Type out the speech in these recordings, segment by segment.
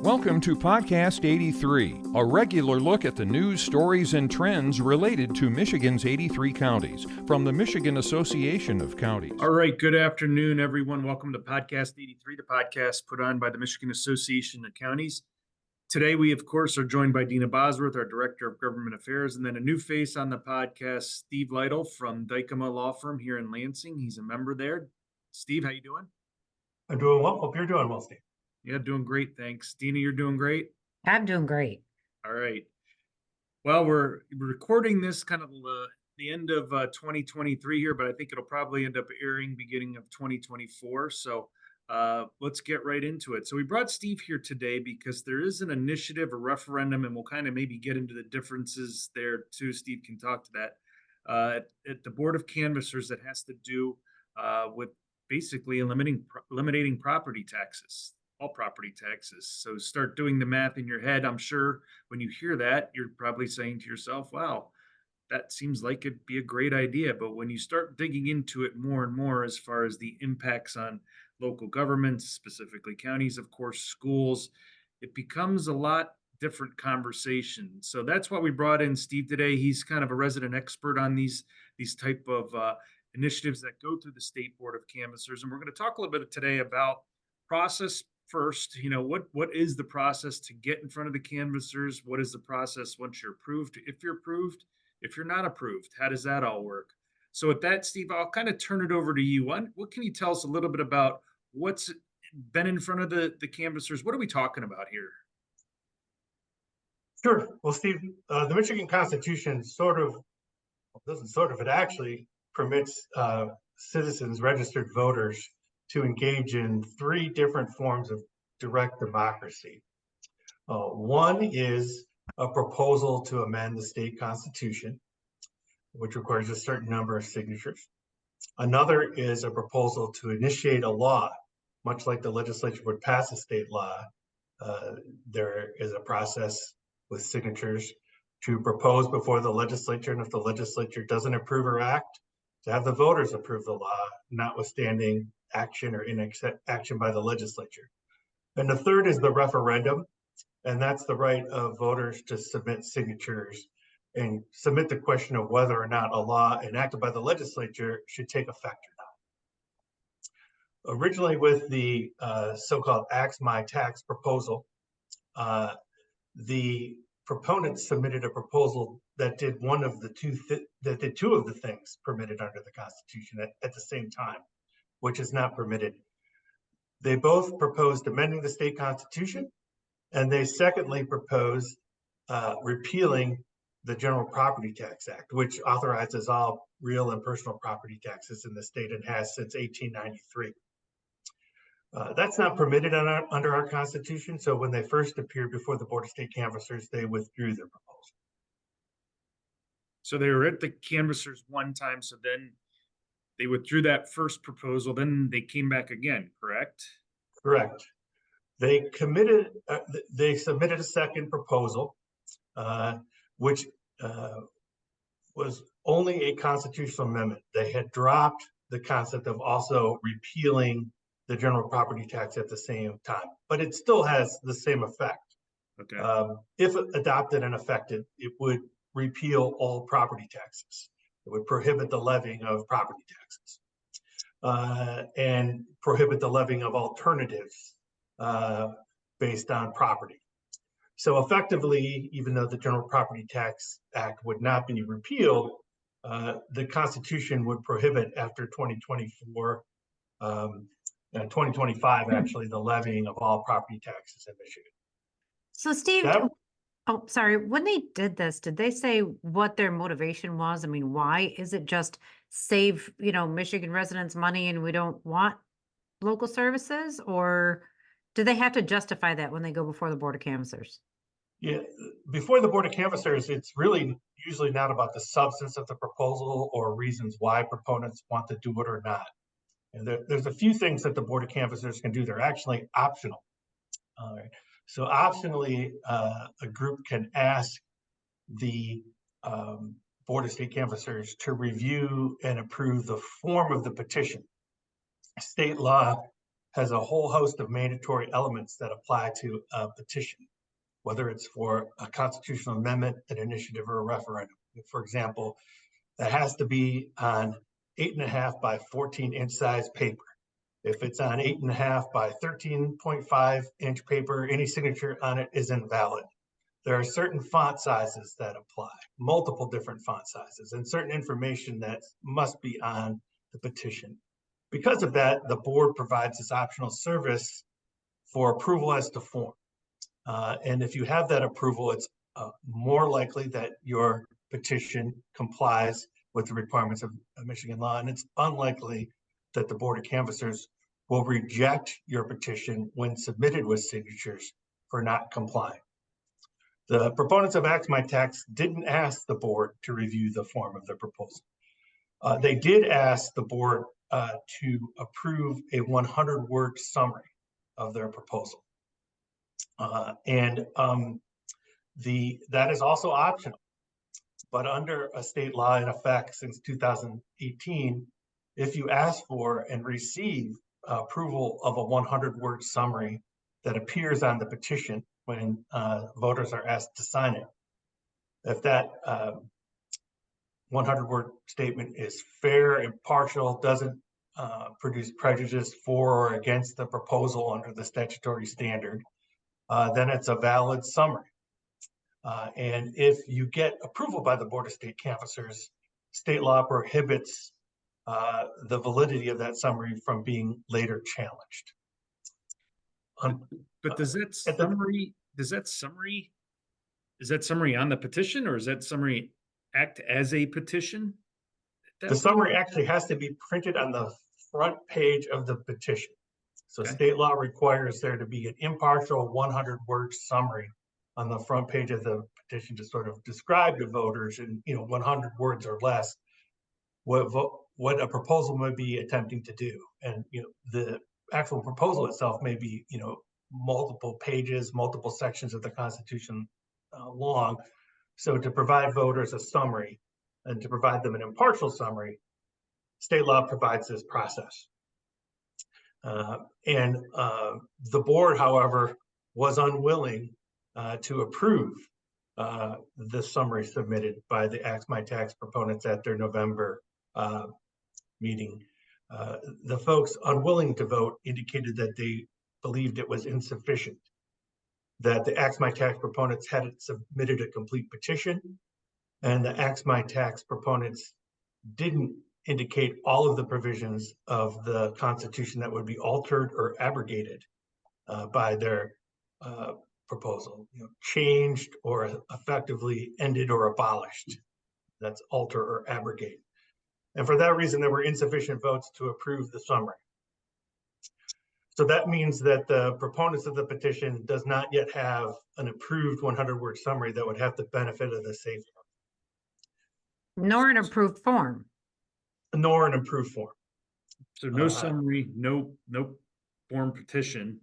Welcome to Podcast 83, a regular look at the news, stories, and trends related to Michigan's 83 counties from the Michigan Association of Counties. All right, good afternoon, everyone. Welcome to Podcast 83, the podcast put on by the Michigan Association of Counties. Today, we, of course, are joined by Deena Bosworth, our Director of Government Affairs, and then a new face on the podcast, Steve Liedel from Dykema Law Firm here in Lansing. He's a member there. Steve, how you doing? I'm doing well. Hope you're doing well, Steve. Yeah, doing great, thanks. Deena, you're doing great? I'm doing great. All right. Well, we're recording this kind of the end of 2023 here, but I think it'll probably end up airing beginning of 2024. So let's get right into it. So we brought Steve here today because there is an initiative, a referendum, and we'll kind of maybe get into the differences there too. Steve can talk to that at the Board of Canvassers that has to do with basically eliminating property taxes. All property taxes. So start doing the math in your head. I'm sure when you hear that, you're probably saying to yourself, wow, that seems like it'd be a great idea. But when you start digging into it more and more, as far as the impacts on local governments, specifically counties, of course, schools, it becomes a lot different conversation. So that's why we brought in Steve today. He's kind of a resident expert on these type of initiatives that go through the State Board of Canvassers. And we're going to talk a little bit today about process. First, what is the process to get in front of the canvassers? What is the process once you're approved? If you're approved, if you're not approved, how does that all work? So with that, Steve, I'll kind of turn it over to you. What can you tell us a little bit about what's been in front of the canvassers? What are we talking about here? Sure. Well, Steve, the Michigan Constitution it actually permits citizens, registered voters, to engage in three different forms of direct democracy. One is a proposal to amend the state constitution, which requires a certain number of signatures. Another is a proposal to initiate a law, much like the legislature would pass a state law. There is a process with signatures to propose before the legislature, and if the legislature doesn't approve or act, to have the voters approve the law, notwithstanding action or inaction by the legislature. And the third is the referendum, and that's the right of voters to submit signatures and submit the question of whether or not a law enacted by the legislature should take effect or not. Originally with the so-called Axe My Tax proposal, the proponents submitted a proposal that did two of the things permitted under the Constitution at the same time, which is not permitted. They both proposed amending the state constitution, and they secondly proposed repealing the General Property Tax Act, which authorizes all real and personal property taxes in the state and has since 1893. That's not permitted under our Constitution, so when they first appeared before the Board of State Canvassers, they withdrew their proposal. So they were at the canvassers one time, so then they withdrew that first proposal, then they came back again, correct? Correct. They submitted a second proposal, which was only a constitutional amendment. They had dropped the concept of also repealing the general property tax at the same time, but it still has the same effect. Okay. If adopted and effected, it would repeal all property taxes. It would prohibit the levying of property taxes and prohibit the levying of alternatives based on property. So effectively, even though the General Property Tax Act would not be repealed, the Constitution would prohibit after 2024 and 2025, actually, the levying of all property taxes in Michigan. So Steve, when they did this, did they say what their motivation was? I mean, why? Is it just save, Michigan residents money and we don't want local services? Or do they have to justify that when they go before the Board of Canvassers? Yeah, before the Board of Canvassers, it's really usually not about the substance of the proposal or reasons why proponents want to do it or not. And there's a few things that the Board of Canvassers can do. They're actually optional. All right. So optionally, a group can ask the Board of State Canvassers to review and approve the form of the petition. State law has a whole host of mandatory elements that apply to a petition, whether it's for a constitutional amendment, an initiative, or a referendum. For example, that has to be on 8.5 by 14-inch size paper. If it's on 8.5 by 13.5-inch paper, any signature on it is invalid. There are certain font sizes that apply, multiple different font sizes, and certain information that must be on the petition. Because of that, the board provides this optional service for approval as to form. And if you have that approval, it's more likely that your petition complies with the requirements of Michigan law, and it's unlikely that the Board of Canvassers will reject your petition when submitted with signatures for not complying. The proponents of Axe My Tax didn't ask the board to review the form of the proposal. They did ask the board to approve a 100-word summary of their proposal. That is also optional, but under a state law in effect since 2018, if you ask for and receive approval of a 100-word summary that appears on the petition when voters are asked to sign it, if that 100-word statement is fair, impartial, doesn't produce prejudice for or against the proposal under the statutory standard, then it's a valid summary. And if you get approval by the Board of State Canvassers, state law prohibits the validity of that summary from being later challenged. But does that summary on the petition, or is that summary act as a petition? The summary actually has to be printed on the front page of the petition. So state law requires there to be an impartial 100-word summary on the front page of the petition to sort of describe to voters in 100 words or less what a proposal may be attempting to do. And the actual proposal itself may be multiple pages, multiple sections of the Constitution long. So to provide voters a summary and to provide them an impartial summary, state law provides this process. The board, however, was unwilling to approve the summary submitted by the Axe My Tax proponents at their November meeting. The folks unwilling to vote indicated that they believed it was insufficient, that the Axe My Tax proponents hadn't submitted a complete petition, and the Axe My Tax proponents didn't indicate all of the provisions of the Constitution that would be altered or abrogated by their proposal, changed or effectively ended or abolished. That's alter or abrogate. And for that reason, there were insufficient votes to approve the summary. So that means that the proponents of the petition does not yet have an approved 100-word summary that would have the benefit of the safe harbor. Nor an approved form. Nor an approved form. So no summary, no form petition,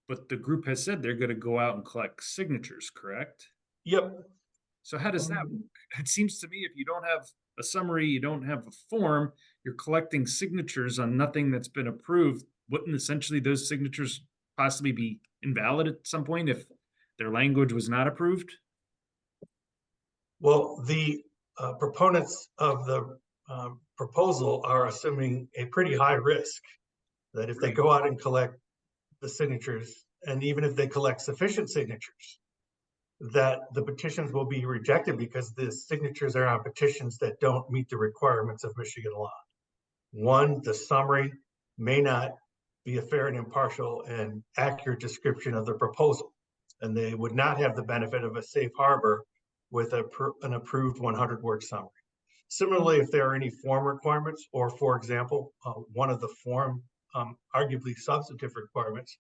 but the group has said they're going to go out and collect signatures, correct? Yep. So how does that work? It seems to me if you don't have a summary, you don't have a form, you're collecting signatures on nothing that's been approved. Wouldn't essentially those signatures possibly be invalid at some point if their language was not approved? Well, the proponents of the proposal are assuming a pretty high risk that if they go out and collect the signatures, and even if they collect sufficient signatures, that the petitions will be rejected because the signatures are on petitions that don't meet the requirements of Michigan law. One, the summary may not be a fair and impartial and accurate description of the proposal, and they would not have the benefit of a safe harbor with an approved 100-word summary. Similarly, if there are any form requirements, or for example, one of the form arguably substantive requirements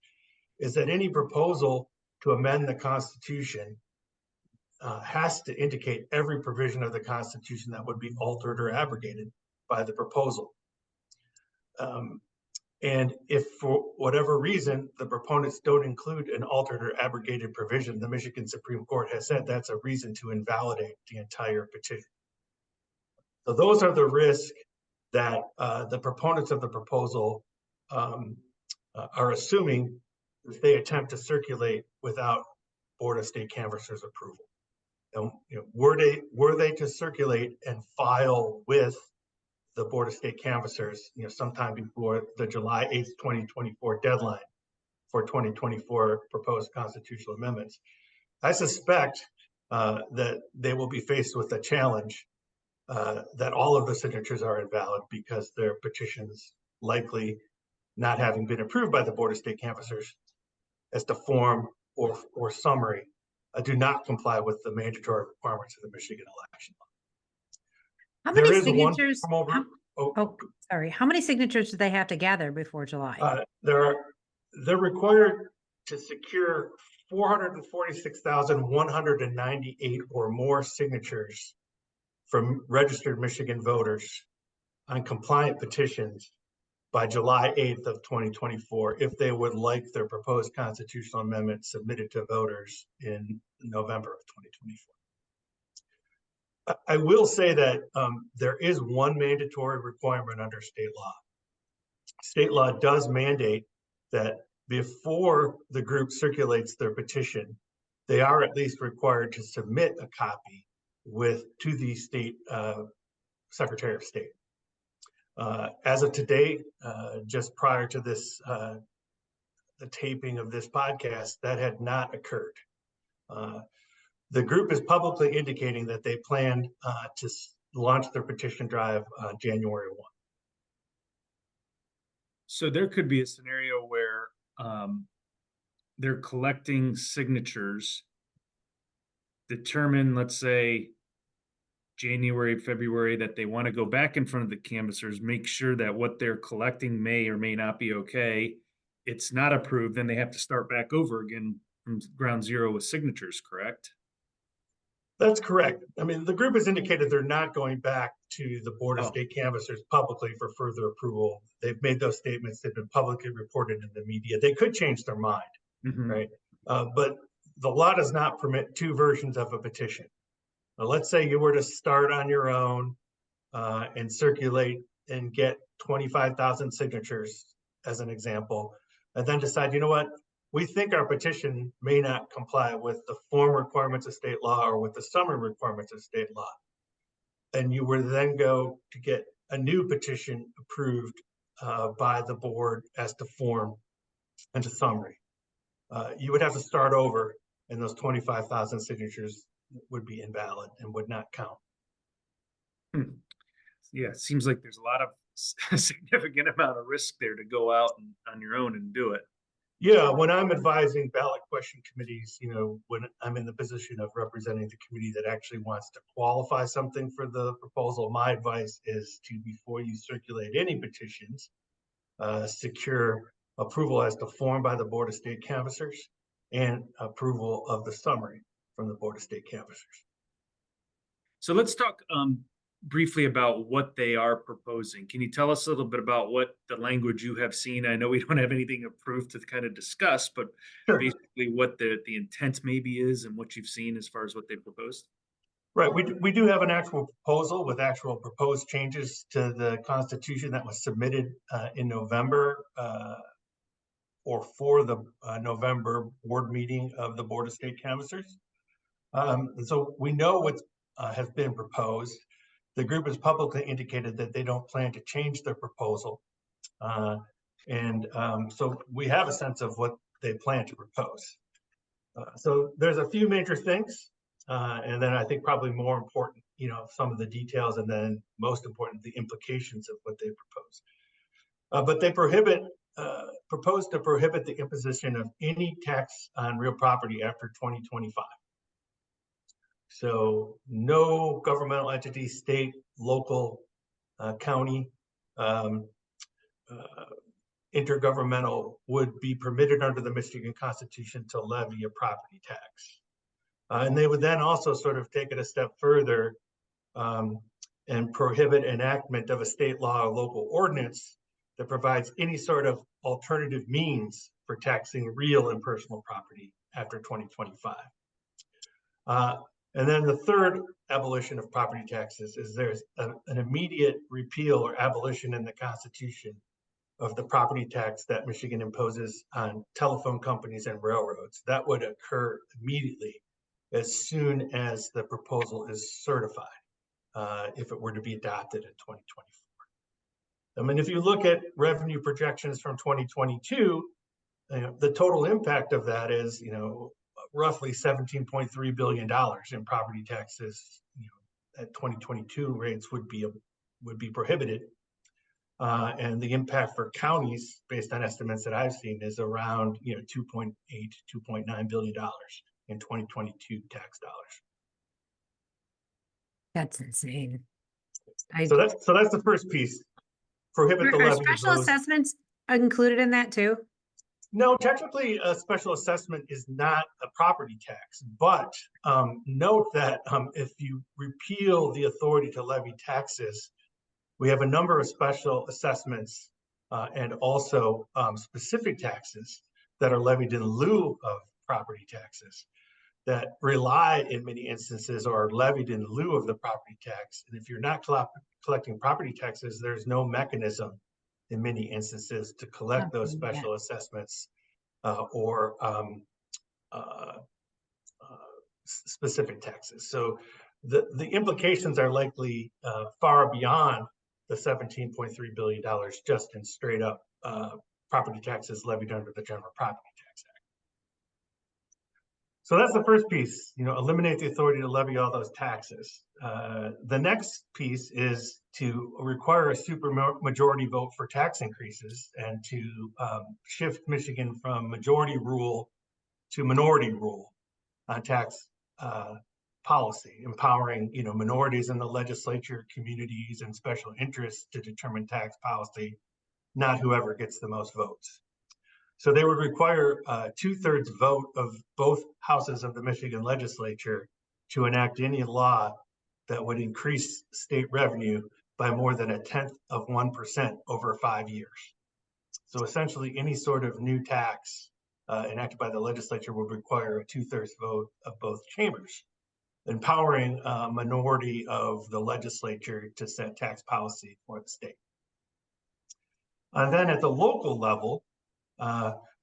is that any proposal to amend the Constitution has to indicate every provision of the Constitution that would be altered or abrogated by the proposal. And if for whatever reason the proponents don't include an altered or abrogated provision, the Michigan Supreme Court has said that's a reason to invalidate the entire petition. So those are the risks that the proponents of the proposal are assuming that they attempt to circulate without Board of State Canvassers approval. And were they to circulate and file with the Board of State Canvassers, sometime before the July 8th, 2024 deadline for 2024 proposed constitutional amendments, I suspect that they will be faced with a challenge that all of the signatures are invalid because their petitions, likely not having been approved by the Board of State Canvassers as to form or summary, do not comply with the mandatory requirements of the Michigan election law. How many There is one signatures? form over. Sorry. How many signatures do they have to gather before July? They're required to secure 446,198 or more signatures from registered Michigan voters on compliant petitions by July 8th of 2024 if they would like their proposed constitutional amendment submitted to voters in November of 2024. I will say that there is one mandatory requirement under state law. State law does mandate that before the group circulates their petition, they are at least required to submit a copy to the state Secretary of State. As of today, just prior to this, the taping of this podcast, that had not occurred. The group is publicly indicating that they plan to launch their petition drive on January 1. So there could be a scenario where they're collecting signatures, determine, let's say, January, February, that they want to go back in front of the canvassers, make sure that what they're collecting may or may not be okay. It's not approved, then they have to start back over again from ground zero with signatures, correct? That's correct. I mean, the group has indicated they're not going back to the Board of State Canvassers publicly for further approval. They've made those statements. They've been publicly reported in the media. They could change their mind, right? But the law does not permit two versions of a petition. Now, let's say you were to start on your own and circulate and get 25,000 signatures as an example, and then decide, you know what, we think our petition may not comply with the form requirements of state law or with the summary requirements of state law. And you would then go to get a new petition approved by the board as to form and to summary. You would have to start over, and those 25,000 signatures would be invalid and would not count. Yeah, it seems like there's a lot of significant amount of risk there to go out on your own and do it. Yeah, when I'm advising ballot question committees, when I'm in the position of representing the committee that actually wants to qualify something for the proposal, my advice is to, before you circulate any petitions, secure approval as to form by the Board of State Canvassers and approval of the summary from the Board of State Canvassers. So let's talk briefly about what they are proposing. Can you tell us a little bit about what the language you have seen? I know we don't have anything approved to kind of discuss, but sure, basically what the intent maybe is and what you've seen as far as what they proposed. Right. We do have an actual proposal with actual proposed changes to the Constitution that was submitted in November or for the November board meeting of the Board of State Canvassers. And so we know what has been proposed. The group has publicly indicated that they don't plan to change their proposal. So we have a sense of what they plan to propose. So there's a few major things. And then I think probably more important, some of the details, and then most important, the implications of what they propose. But they propose to prohibit the imposition of any tax on real property after 2025. So no governmental entity, state, local, county, intergovernmental would be permitted under the Michigan Constitution to levy a property tax. And they would then also sort of take it a step further and prohibit enactment of a state law or local ordinance that provides any sort of alternative means for taxing real and personal property after 2025. And then the third abolition of property taxes is there's an immediate repeal or abolition in the Constitution of the property tax that Michigan imposes on telephone companies and railroads. That would occur immediately as soon as the proposal is certified, if it were to be adopted in 2024. I mean, if you look at revenue projections from 2022, the total impact of that is, roughly $17.3 billion in property taxes. At 2022 rates would be prohibited. And the impact for counties, based on estimates that I've seen, is around $2.8, $2.9 billion in 2022 tax dollars. That's insane. So that's the first piece. Prohibit the Are levy of special those. assessments included in that too? No, technically, a special assessment is not a property tax, but note that if you repeal the authority to levy taxes, we have a number of special assessments and also specific taxes that are levied in lieu of property taxes that rely in many instances or are levied in lieu of the property tax. And if you're not collecting property taxes, there's no mechanism in many instances to collect those special assessments or specific taxes. So the implications are likely far beyond the $17.3 billion just in straight up property taxes levied under the General Property Tax Act. So that's the first piece, eliminate the authority to levy all those taxes. The next piece is to require a supermajority vote for tax increases and to shift Michigan from majority rule to minority rule on tax policy, empowering minorities in the legislature, communities, and special interests to determine tax policy, not whoever gets the most votes. So they would require a 2/3 vote of both houses of the Michigan legislature to enact any law that would increase state revenue by more than 0.1% over 5 years. So essentially, any sort of new tax enacted by the legislature would require a 2/3 vote of both chambers, empowering a minority of the legislature to set tax policy for the state. And then at the local level,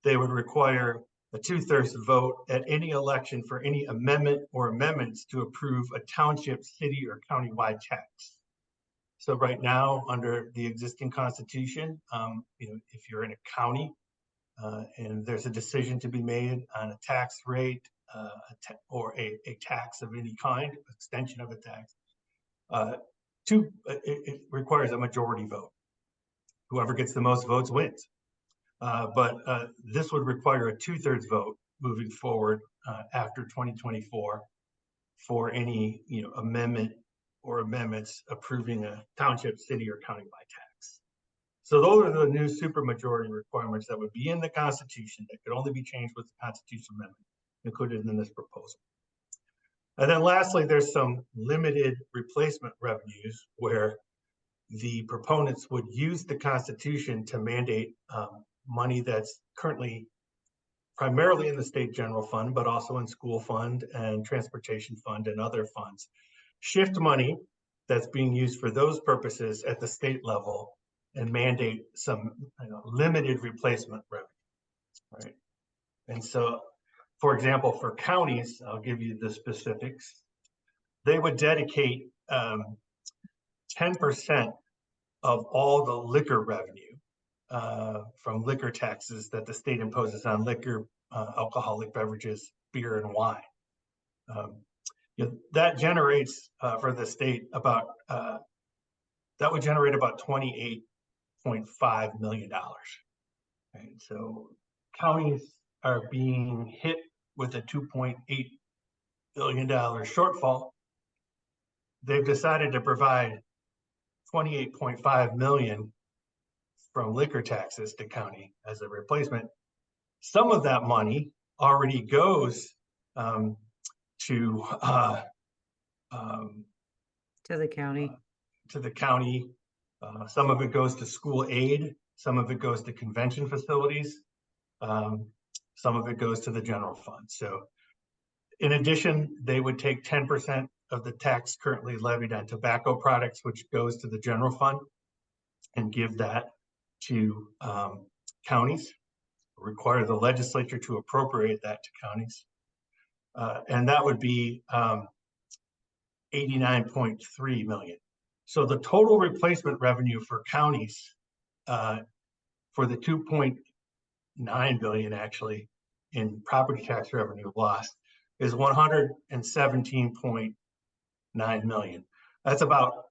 they would require a 2/3 vote at any election for any amendment or amendments to approve a township, city, or county-wide tax. So right now, under the existing constitution, if you're in a county and there's a decision to be made on a tax rate or a tax of any kind, extension of a tax, it requires a majority vote. Whoever gets the most votes wins. But this would require a 2/3 vote moving forward after 2024 for any amendment or amendments approving a township, city, or countywide tax. So those are the new supermajority requirements that would be in the Constitution that could only be changed with the Constitutional Amendment included in this proposal. And then lastly, there's some limited replacement revenues where the proponents would use the Constitution to mandate money that's currently primarily in the state general fund, but also in school fund and transportation fund and other funds. Shift money that's being used for those purposes at the state level and mandate some limited replacement revenue, right? And so, for example, for counties, I'll give you the specifics. They would dedicate 10% of all the liquor revenue from liquor taxes that the state imposes on liquor, alcoholic beverages, beer, and wine. That generates for the state about that would generate about $28.5 million. Right? So counties are being hit with a $2.8 billion shortfall. They've decided to provide $28.5 million from liquor taxes to county as a replacement. Some of that money already goes to the county. Some of it goes to school aid. Some of it goes to convention facilities. Some of it goes to the general fund. So in addition, they would take 10% of the tax currently levied on tobacco products, which goes to the general fund, and give that to counties, require the legislature to appropriate that to counties. And that would be 89.3 million. So the total replacement revenue for counties for the 2.9 billion actually in property tax revenue lost is 117.9 million. That's about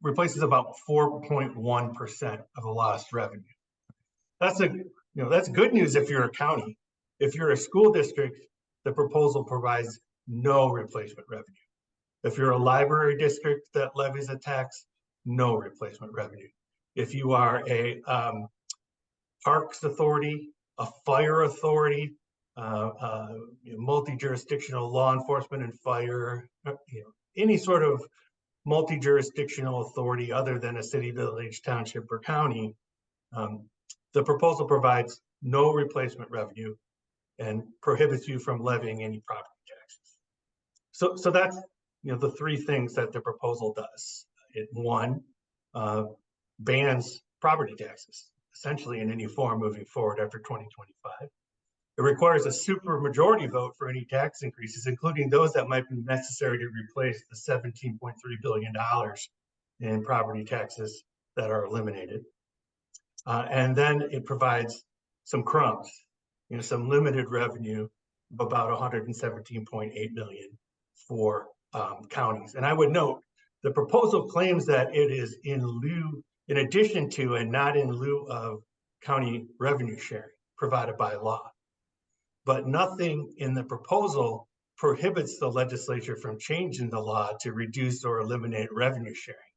replaces about 4.1% of the lost revenue. That's that's good news if you're a county. If you're a school district, the proposal provides no replacement revenue. If you're a library district that levies a tax, no replacement revenue. If you are a parks authority, a fire authority, multi-jurisdictional law enforcement and fire, any sort of multi-jurisdictional authority other than a city, village, township, or county, the proposal provides no replacement revenue and prohibits you from levying any property taxes. So that's the three things that the proposal does. It bans property taxes essentially in any form moving forward after 2025. It requires a supermajority vote for any tax increases, including those that might be necessary to replace the $17.3 billion in property taxes that are eliminated. And then it provides some crumbs, some limited revenue of about 117.8 million for counties. And I would note the proposal claims that it is in addition to and not in lieu of county revenue sharing provided by law. But nothing in the proposal prohibits the legislature from changing the law to reduce or eliminate revenue sharing.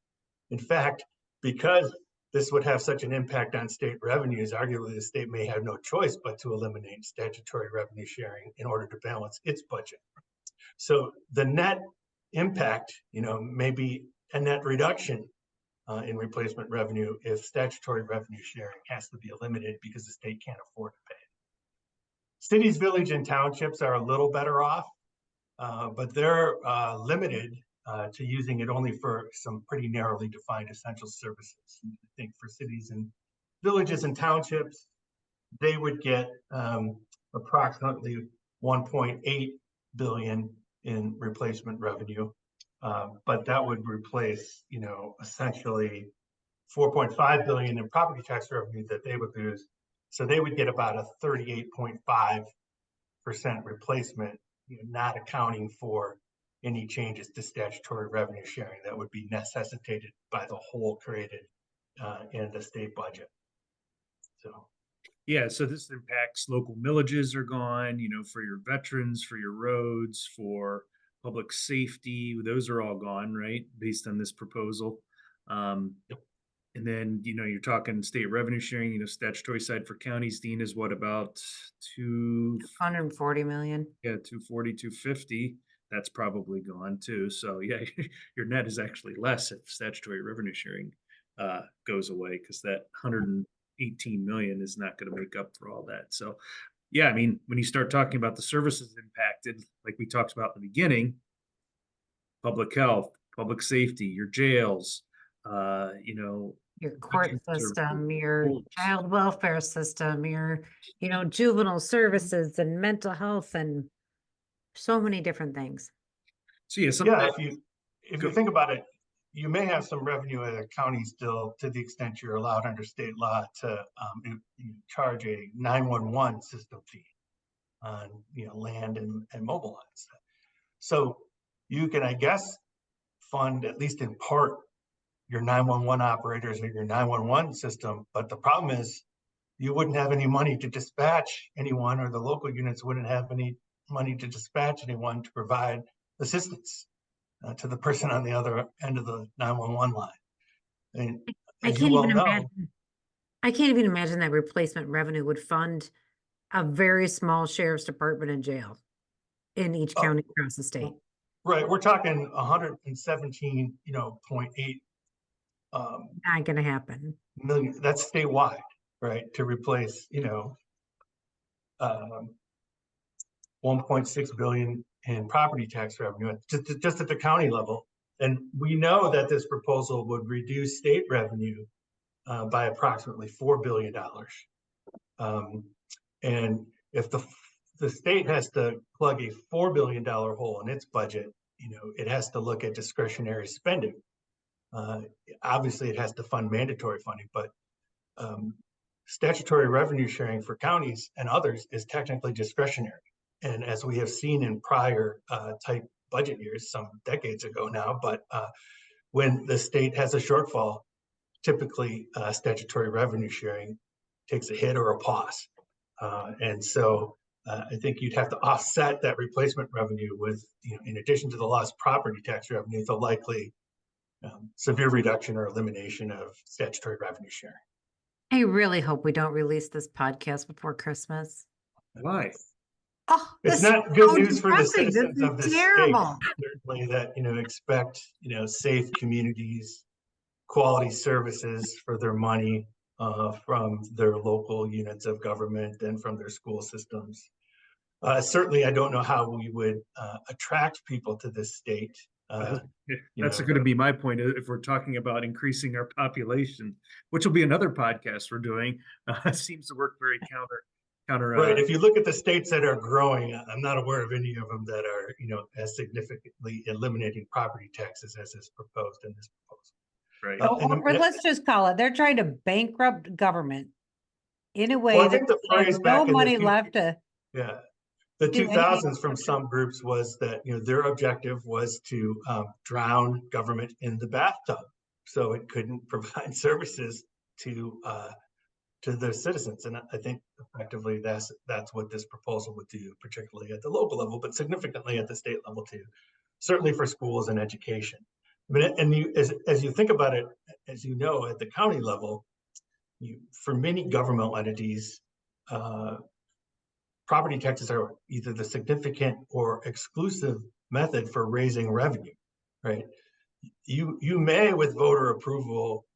In fact, because this would have such an impact on state revenues, arguably the state may have no choice but to eliminate statutory revenue sharing in order to balance its budget. So the net impact, may be a net reduction in replacement revenue if statutory revenue sharing has to be eliminated because the state can't afford to pay it. Cities, villages, and townships are a little better off, but they're limited to using it only for some pretty narrowly defined essential services. I think for cities and villages and townships, they would get approximately 1.8 billion in replacement revenue, but that would replace, essentially 4.5 billion in property tax revenue that they would lose. So they would get about a 38.5% replacement, not accounting for any changes to statutory revenue sharing that would be necessitated by the hole created in the state budget. So. Yeah, so this impacts local millages are gone, for your veterans, for your roads, for public safety, those are all gone, right? Based on this proposal. Yep. And then, you're talking state revenue sharing, statutory side for counties, Deena is what, about 240 million. Yeah, 240, 250. That's probably gone too. So yeah, your net is actually less if statutory revenue sharing goes away, because that 118 million is not going to make up for all that. So yeah, when you start talking about the services impacted, like we talked about in the beginning, public health, public safety, your jails, your court system, your child welfare system, your, juvenile services and mental health and so many different things. So yeah, if you think about it, you may have some revenue at a county still, to the extent you're allowed under state law to charge a 911 system fee on land and mobile lines. So you can, I guess, fund at least in part your 911 operators or your 911 system, but the problem is you wouldn't have any money to dispatch anyone, or the local units wouldn't have any money to dispatch anyone to provide assistance to the person on the other end of the 911 line. And I can't even imagine that replacement revenue would fund a very small sheriff's department and jail in each county across the state. Right, we're talking 117.8 not gonna happen. million. That's statewide, right? To replace 1.6 billion in property tax revenue just at the county level. And we know that this proposal would reduce state revenue by approximately $4 billion. And if the state has to plug a $4 billion hole in its budget, it has to look at discretionary spending. Obviously, it has to fund mandatory funding, but statutory revenue sharing for counties and others is technically discretionary. And as we have seen in prior type budget years, some decades ago now, but when the state has a shortfall, typically statutory revenue sharing takes a hit or a pause. And so I think you'd have to offset that replacement revenue with, in addition to the lost property tax revenue, the likely severe reduction or elimination of statutory revenue sharing. I really hope we don't release this podcast before Christmas. Why? Oh, It's this not good so news for the depressing. This citizens is of this terrible. state, certainly, that expect safe communities, quality services for their money from their local units of government and from their school systems. Certainly, I don't know how we would attract people to this state. That's going to be my point. If we're talking about increasing our population, which will be another podcast we're doing, seems to work very counter. Right. If you look at the states that are growing, I'm not aware of any of them that are, as significantly eliminating property taxes as is proposed in this proposal. Right. Or let's just call it, they're trying to bankrupt government in a way Well, I that think the they phrase have back no in the money left to. Yeah. The do 2000s from some groups was that, their objective was to drown government in the bathtub so it couldn't provide services to their citizens. And I think effectively that's what this proposal would do, particularly at the local level, but significantly at the state level too, certainly for schools and education. I mean, and as you think about it, as you know, at the county level, for many governmental entities, property taxes are either the significant or exclusive method for raising revenue, right? You may, with voter approval,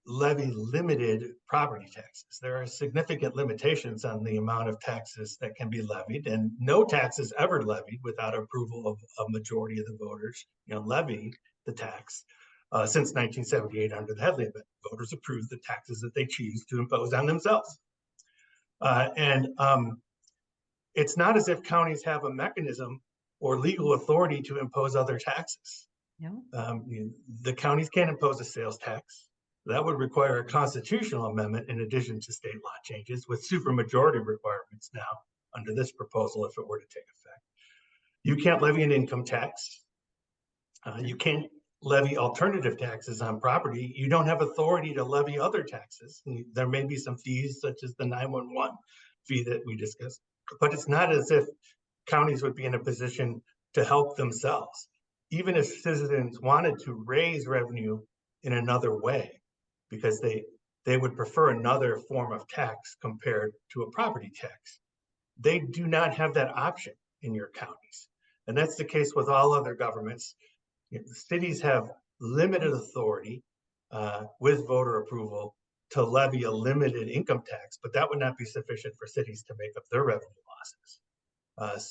levy limited property taxes. There are significant limitations on the amount of taxes that can be levied, and no tax is ever levied without approval of a majority of the voters, levy the tax. Since 1978, under the Headley Amendment, voters approved the taxes that they choose to impose on themselves. It's not as if counties have a mechanism or legal authority to impose other taxes. No. The counties can't impose a sales tax. That would require a constitutional amendment in addition to state law changes with supermajority requirements now under this proposal if it were to take effect. You can't levy an income tax. You can't levy alternative taxes on property. You don't have authority to levy other taxes. There may be some fees such as the 911 fee that we discussed, but it's not as if counties would be in a position to help themselves. Even if citizens wanted to raise revenue in another way, because they would prefer another form of tax compared to a property tax, they do not have that option in your counties. And that's the case with all other governments. Cities have limited authority with voter approval to levy a limited income tax, but that would not be sufficient for cities to make up their revenue losses.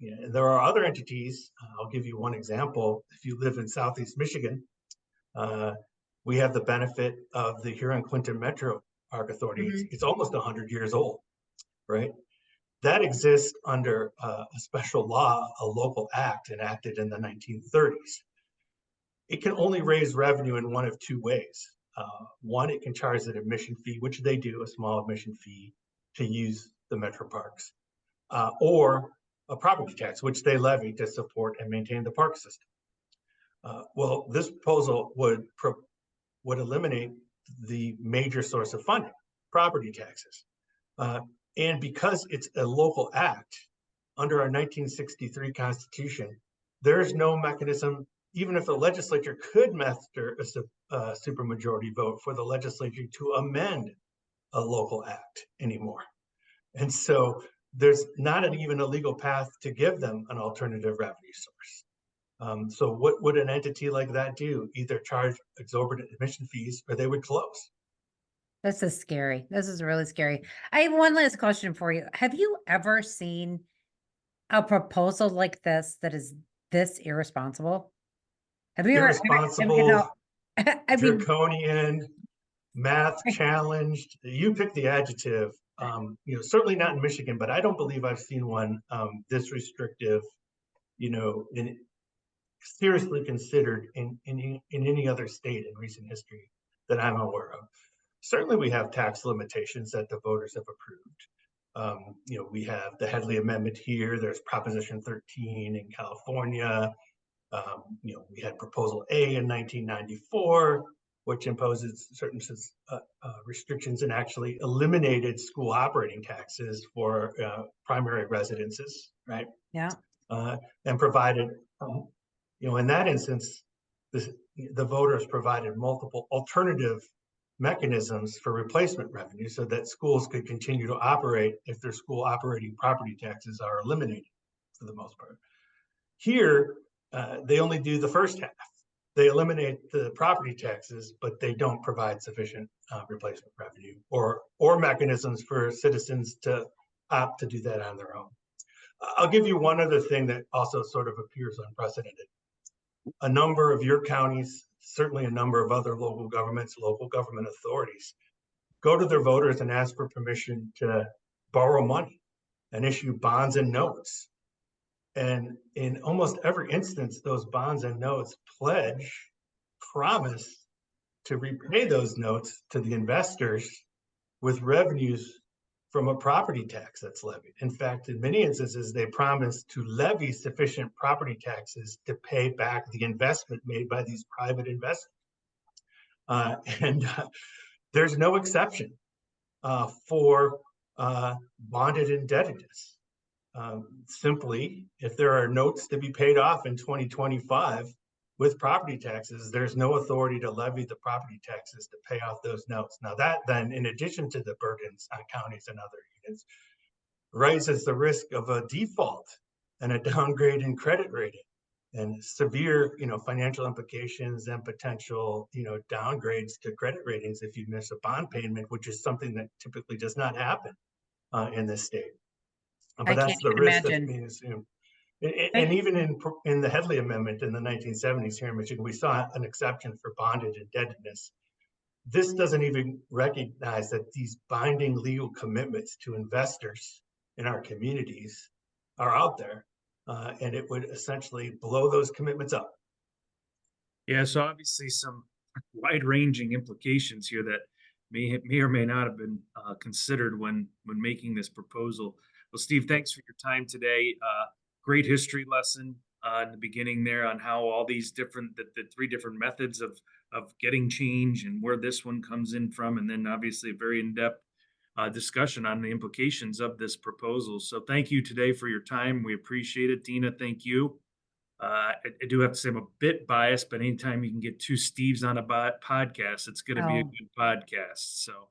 And there are other entities. I'll give you one example. If you live in Southeast Michigan, we have the benefit of the Huron-Clinton Metro Park Authority. Mm-hmm. It's almost 100 years old, right? That exists under a special law, a local act enacted in the 1930s. It can only raise revenue in one of two ways. One, it can charge an admission fee, which they do, a small admission fee to use the metro parks, or a property tax, which they levy to support and maintain the park system. Well, this proposal would eliminate the major source of funding, property taxes. And because it's a local act under our 1963 Constitution, there's no mechanism, even if the legislature could muster a supermajority vote for the legislature to amend a local act anymore. And so there's not even a legal path to give them an alternative revenue source. So what would an entity like that do? Either charge exorbitant admission fees or they would close. This is scary. This is really scary. I have one last question for you. Have you ever seen a proposal like this that is this irresponsible? Have you Irresponsible, I mean, draconian, math challenged. You pick the adjective. Certainly not in Michigan, but I don't believe I've seen one this restrictive, in seriously considered in any other state in recent history that I'm aware of. Certainly, we have tax limitations that the voters have approved. We have the Headley Amendment here. There's Proposition 13 in California. We had Proposal A in 1994, which imposes certain restrictions and actually eliminated school operating taxes for primary residences, right? Yeah. And provided, in that instance, the voters provided multiple alternative mechanisms for replacement revenue so that schools could continue to operate if their school operating property taxes are eliminated for the most part. Here, they only do the first half. They eliminate the property taxes, but they don't provide sufficient replacement revenue or mechanisms for citizens to opt to do that on their own. I'll give you one other thing that also sort of appears unprecedented. A number of your counties, certainly a number of other local governments, local government authorities, go to their voters and ask for permission to borrow money and issue bonds and notes. And in almost every instance, those bonds and notes promise to repay those notes to the investors with revenues from a property tax that's levied. In fact, in many instances, they promise to levy sufficient property taxes to pay back the investment made by these private investors. There's no exception for bonded indebtedness. Simply, if there are notes to be paid off in 2025 with property taxes, there's no authority to levy the property taxes to pay off those notes. Now that then, in addition to the burdens on counties and other units, raises the risk of a default and a downgrade in credit rating and severe, financial implications and potential, downgrades to credit ratings if you miss a bond payment, which is something that typically does not happen in this state. But that's the risk that's being assumed. And even in the Headley Amendment in the 1970s here in Michigan, we saw an exception for bonded indebtedness. This doesn't even recognize that these binding legal commitments to investors in our communities are out there, and it would essentially blow those commitments up. Yeah, so obviously some wide-ranging implications here that may or may not have been considered when making this proposal. Well, Steve, thanks for your time today. Great history lesson in the beginning there on how all these the three different methods of getting change and where this one comes in from, and then obviously a very in-depth discussion on the implications of this proposal. So thank you today for your time. We appreciate it. Deena, thank you. I do have to say I'm a bit biased, but anytime you can get two Steves on a podcast, it's going to be a good podcast. So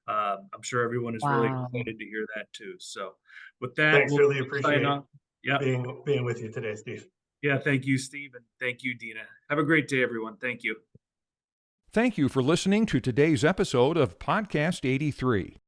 I'm sure everyone is really excited to hear that too. So with that, thanks, really appreciate being with you today, Steve. Yeah, thank you, Steve, and thank you, Deena. Have a great day, everyone. Thank you. Thank you for listening to today's episode of Podcast 83.